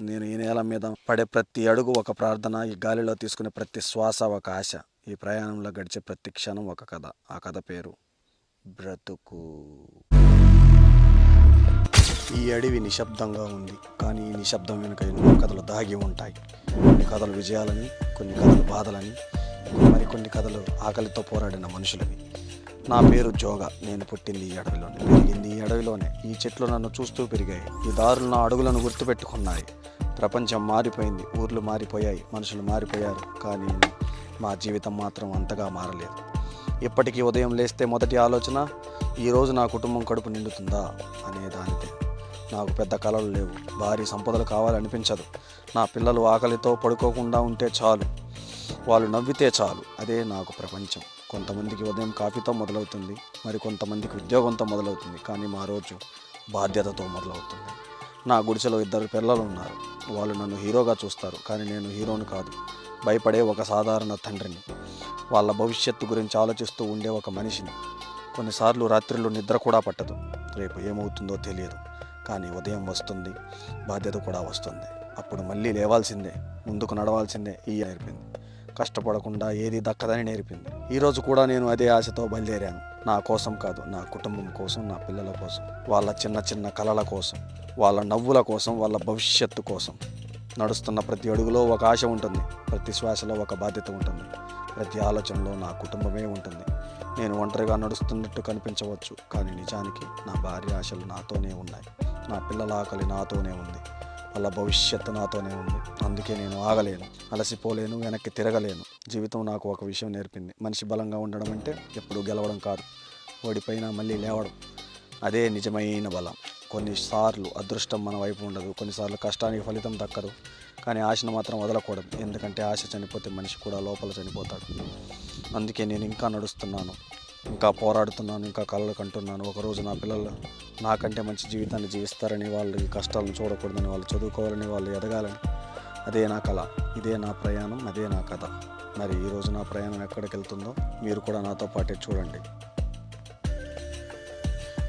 నేను ఈ నేల మీద పడే ప్రతి అడుగు ఒక ప్రార్థన, ఈ గాలిలో తీసుకునే ప్రతి శ్వాస ఒక ఆశ, ఈ ప్రయాణంలో గడిచే ప్రతి క్షణం ఒక కథ. ఆ కథ పేరు బ్రతుకు. ఈ అడవి నిశ్శబ్దంగా ఉంది, కానీ ఈ నిశ్శబ్దం వెనుక ఎన్నో కథలు దాగి ఉంటాయి. కొన్ని కథలు విజయాలని, కొన్ని కథలు బాధలని, మరికొన్ని కథలు ఆకలితో పోరాడిన మనుషులవి. నా పేరు జోగా. నేను పుట్టింది ఈ అడవిలోనే, పెరిగింది ఈ అడవిలోనే. ఈ చెట్లు నన్ను చూస్తూ పెరిగాయి, ఈ దారులు నా అడుగులను గుర్తుపెట్టుకున్నాయి. ప్రపంచం మారిపోయింది, ఊర్లు మారిపోయాయి, మనుషులు మారిపోయారు, కానీ మా జీవితం మాత్రం అంతగా మారలేదు. ఇప్పటికీ ఉదయం లేస్తే మొదటి ఆలోచన, ఈరోజు నా కుటుంబం కడుపు నిండుతుందా అనే దానిదే. నాకు పెద్ద కలలు లేవు, భారీ సంపదలు కావాలనిపించదు. నా పిల్లలు ఆకలితో పడుకోకుండా ఉంటే చాలు, వాళ్ళు నవ్వితే చాలు, అదే నాకు ప్రపంచం. కొంతమందికి ఉదయం కాఫీతో మొదలవుతుంది, మరి కొంతమందికి ఉద్యోగంతో మొదలవుతుంది, కానీ మా రోజు బాధ్యతతో మొదలవుతుంది. నా గుడిసెలో 2 పిల్లలు ఉన్నారు. వాళ్ళు నన్ను హీరోగా చూస్తారు, కానీ నేను హీరోను కాదు, భయపడే ఒక సాధారణ తండ్రిని. వాళ్ళ భవిష్యత్తు గురించి ఆలోచిస్తూ ఉండే ఒక మనిషిని. కొన్నిసార్లు రాత్రిళ్ళు నిద్ర కూడా పట్టదు, రేపు ఏమవుతుందో తెలియదు, కానీ ఉదయం వస్తుంది, బాధ్యత కూడా వస్తుంది. అప్పుడు మళ్ళీ లేవాల్సిందే, ముందుకు నడవాల్సిందే. ఈ నేర్పింది కష్టపడకుండా ఏది దక్కదని నేర్పింది. ఈరోజు కూడా నేను అదే ఆశతో బయలుదేరాను. నా కోసం కాదు, నా కుటుంబం కోసం, నా పిల్లల కోసం, వాళ్ళ చిన్న చిన్న కలల కోసం, వాళ్ళ నవ్వుల కోసం, వాళ్ళ భవిష్యత్తు కోసం. నడుస్తున్న ప్రతి అడుగులో ఒక ఆశ ఉంటుంది, ప్రతి శ్వాసలో ఒక బాధ్యత ఉంటుంది, ప్రతి ఆలోచనలో నా కుటుంబమే ఉంటుంది. నేను ఒంటరిగా నడుస్తున్నట్టు కనిపించవచ్చు, కానీ నిజానికి నా భార్య ఆశలు నాతోనే ఉన్నాయి, నా పిల్లల ఆకలి నాతోనే ఉంది, వాళ్ళ భవిష్యత్తు నాతోనే ఉంది. అందుకే నేను ఆగలేను, అలసిపోలేను, వెనక్కి తిరగలేను. జీవితం నాకు ఒక విషయం నేర్పింది, మనిషి బలంగా ఉండడం అంటే ఎప్పుడూ గెలవడం కాదు, ఓడిపోయినా మళ్ళీ లేవడం. అదే నిజమైన బలం. కొన్నిసార్లు అదృష్టం మన వైపు ఉండదు, కొన్నిసార్లు కష్టానికి ఫలితం దక్కదు, కానీ ఆశను మాత్రం వదలకూడదు. ఎందుకంటే ఆశ చనిపోతే మనిషి కూడా లోపల చనిపోతాడు. అందుకే నేను ఇంకా నడుస్తున్నాను, ఇంకా పోరాడుతున్నాను, ఇంకా కలలు కంటున్నాను. ఒకరోజు నా పిల్లలు నాకంటే మంచి జీవితాన్ని జీవిస్తారని, వాళ్ళు ఈ కష్టాలను చూడకూడదని, వాళ్ళు చదువుకోవాలని, వాళ్ళు ఎదగాలని. అదే నా కళ, ఇదే నా ప్రయాణం, అదే నా కథ. మరి ఈరోజు నా ప్రయాణం ఎక్కడికి వెళ్తుందో మీరు కూడా నాతో పాటే చూడండి.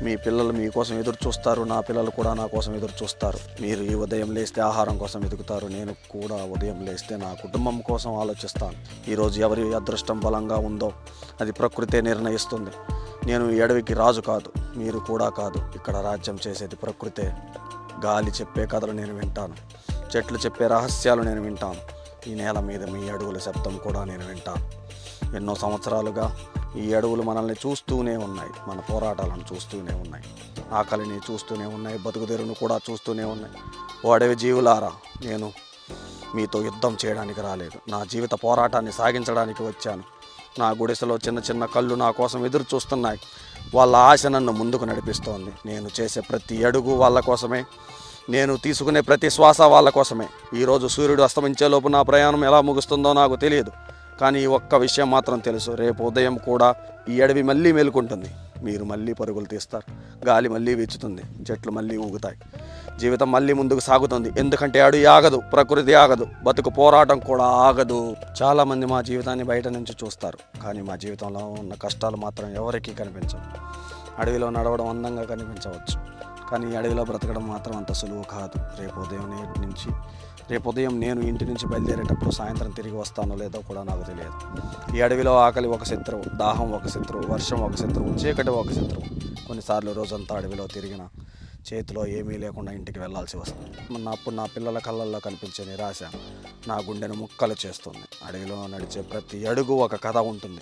మీ పిల్లలు మీకోసం ఎదురు చూస్తారు, నా పిల్లలు కూడా నా కోసం ఎదురు చూస్తారు. మీరు ఈ ఉదయం లేస్తే ఆహారం కోసం వెతుకుతారు, నేను కూడా ఉదయం లేస్తే నా కుటుంబం కోసం ఆలోచిస్తాను. ఈరోజు ఎవరి అదృష్టం బలంగా ఉందో అది ప్రకృతే నిర్ణయిస్తుంది. నేను ఈ అడవికి రాజు కాదు, మీరు కూడా కాదు. ఇక్కడ రాజ్యం చేసేది ప్రకృతే. గాలి చెప్పే కథలు నేను వింటాను, చెట్లు చెప్పే రహస్యాలు నేను వింటాను, ఈ నేల మీద మీ అడుగుల శబ్దం కూడా నేను వింటాను. ఎన్నో సంవత్సరాలుగా ఈ అడవులు మనల్ని చూస్తూనే ఉన్నాయి, మన పోరాటాలను చూస్తూనే ఉన్నాయి, ఆకలిని చూస్తూనే ఉన్నాయి, బతుకుదెరువును కూడా చూస్తూనే ఉన్నాయి. ఓ అడవి జీవులారా, నేను మీతో యుద్ధం చేయడానికి రాలేదు, నా జీవిత పోరాటాన్ని సాగించడానికి వచ్చాను. నా గుడిసెలో చిన్న చిన్న కళ్ళు నా కోసం ఎదురు చూస్తున్నాయి, వాళ్ళ ఆశ నన్ను ముందుకు నడిపిస్తోంది. నేను చేసే ప్రతి అడుగు వాళ్ళ కోసమే, నేను తీసుకునే ప్రతి శ్వాస వాళ్ళ కోసమే. ఈరోజు సూర్యుడు అస్తమించేలోపు నా ప్రయాణం ఎలా ముగుస్తుందో నాకు తెలియదు, కానీ ఒక్క విషయం మాత్రం తెలుసు, రేపు ఉదయం కూడా ఈ అడవి మళ్ళీ మేలుకుంటుంది, మీరు మళ్ళీ పరుగులు తీస్తారు, గాలి మళ్ళీ వీచుతుంది, చెట్లు మళ్ళీ ఊగుతాయి, జీవితం మళ్ళీ ముందుకు సాగుతుంది. ఎందుకంటే అడవి ఆగదు, ప్రకృతి ఆగదు, బతుకు పోరాటం కూడా ఆగదు. చాలామంది మా జీవితాన్ని బయట నుంచి చూస్తారు, కానీ మా జీవితంలో ఉన్న కష్టాలు మాత్రం ఎవరికీ కనిపించవు. అడవిలో నడవడం అందంగా కనిపించవచ్చు, కానీ ఈ అడవిలో బ్రతకడం మాత్రం అంత సులువు కాదు. రేపు ఉదయం నేను ఇంటి నుంచి బయలుదేరేటప్పుడు సాయంత్రం తిరిగి వస్తానో లేదో కూడా నాకు తెలియదు. ఈ అడవిలో ఆకలి ఒక శత్రువు, దాహం ఒక శత్రువు, వర్షం ఒక శత్రువు, చీకటి ఒక శత్రువు. కొన్నిసార్లు రోజంతా అడవిలో తిరిగిన చేతిలో ఏమీ లేకుండా ఇంటికి వెళ్లాల్సి వస్తుంది. అప్పుడు నా పిల్లల కళ్ళల్లో కనిపించే నిరాశ నా గుండెను ముక్కలు చేస్తుంది. అడవిలో నడిచే ప్రతి అడుగు ఒక కథ ఉంటుంది.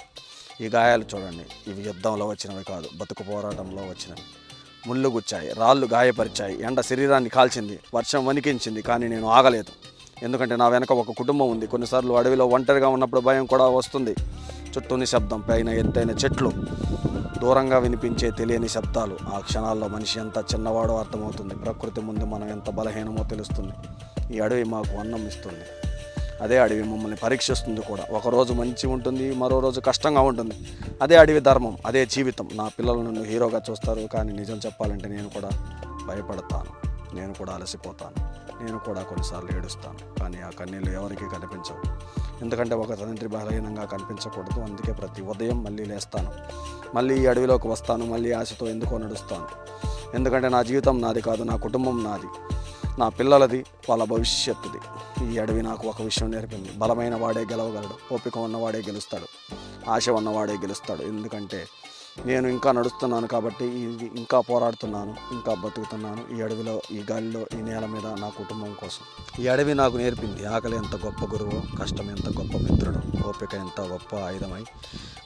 ఈ గాయాలు చూడండి, ఇవి యుద్ధంలో వచ్చినవి కాదు, బతుకు పోరాటంలో వచ్చినవి. ముళ్ళు గుచ్చాయి, రాళ్ళు గాయపరిచాయి, ఎండ శరీరాన్ని కాల్చింది, వర్షం వణికించింది, కానీ నేను ఆగలేదు. ఎందుకంటే నా వెనక ఒక కుటుంబం ఉంది. కొన్నిసార్లు అడవిలో ఒంటరిగా ఉన్నప్పుడు భయం కూడా వస్తుంది. చుట్టూ నిశ్శబ్దం, పైన ఎత్తైన చెట్లు, దూరంగా వినిపించే తెలియని శబ్దాలు. ఆ క్షణాల్లో మనిషి ఎంత చిన్నవాడో అర్థమవుతుంది, ప్రకృతి ముందు మనం ఎంత బలహీనమో తెలుస్తుంది. ఈ అడవి మాకు అన్నం ఇస్తుంది, అదే అడవి మమ్మల్ని పరీక్షిస్తుంది కూడా. ఒకరోజు మంచి ఉంటుంది, మరో రోజు కష్టంగా ఉంటుంది. అదే అడవి ధర్మం, అదే జీవితం. నా పిల్లలు నన్ను హీరోగా చూస్తారు, కానీ నిజం చెప్పాలంటే నేను కూడా భయపడతాను, నేను కూడా అలసిపోతాను, నేను కూడా కొన్నిసార్లు ఏడుస్తాను. కానీ ఆ కన్నీళ్ళు ఎవరికీ కనిపించవు, ఎందుకంటే ఒక తండ్రి బలహీనంగా కనిపించకూడదు. అందుకే ప్రతి ఉదయం మళ్ళీ లేస్తాను, మళ్ళీ ఈ అడవిలోకి వస్తాను, మళ్ళీ ఆశతో ఎందుకో నడుస్తాను. ఎందుకంటే నా జీవితం నాది కాదు, నా కుటుంబం నాది. నా పిల్లలది, వాళ్ళ భవిష్యత్తుది. ఈ అడవి నాకు ఒక విషయం నేర్పింది. బలమైన వాడే గెలవగలడు, ఓపిక ఉన్నవాడే గెలుస్తాడు, ఆశ ఉన్నవాడే గెలుస్తాడు. ఎందుకంటే నేను ఇంకా నడుస్తున్నాను కాబట్టి ఇంకా పోరాడుతున్నాను, ఇంకా బతుకుతున్నాను ఈ అడవిలో, ఈ గాలిలో, ఈ నేల మీద నా కుటుంబం కోసం. ఈ అడవి నాకు నేర్పింది ఆకలి ఎంత గొప్ప గురువో, కష్టం ఎంత గొప్ప మిత్రుడు, ఓపిక ఎంత గొప్ప ఆయుధమై.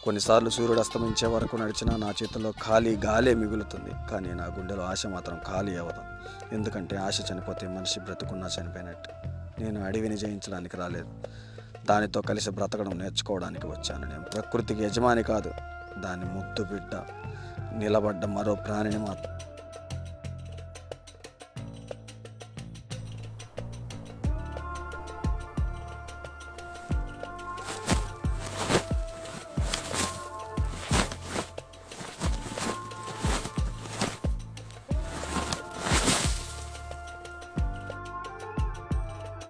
కొన్నిసార్లు సూర్యుడు అస్తమించే వరకు నడిచినా నా చేతుల్లో ఖాళీ గాలే మిగులుతుంది, కానీ నా గుండెలో ఆశ మాత్రం ఖాళీ అవ్వదు. ఎందుకంటే ఆశ చనిపోతే మనిషి బ్రతుకున్నా చనిపోయినట్టు. నేను అడవిని జయించడానికి రాలేదు, దానితో కలిసి బ్రతకడం నేర్చుకోవడానికి వచ్చాను. నేను ప్రకృతికి యజమాని కాదు, దాని ముద్దు బిడ్డ, నిలబడ్డ మరో ప్రాణిని మాత్రం.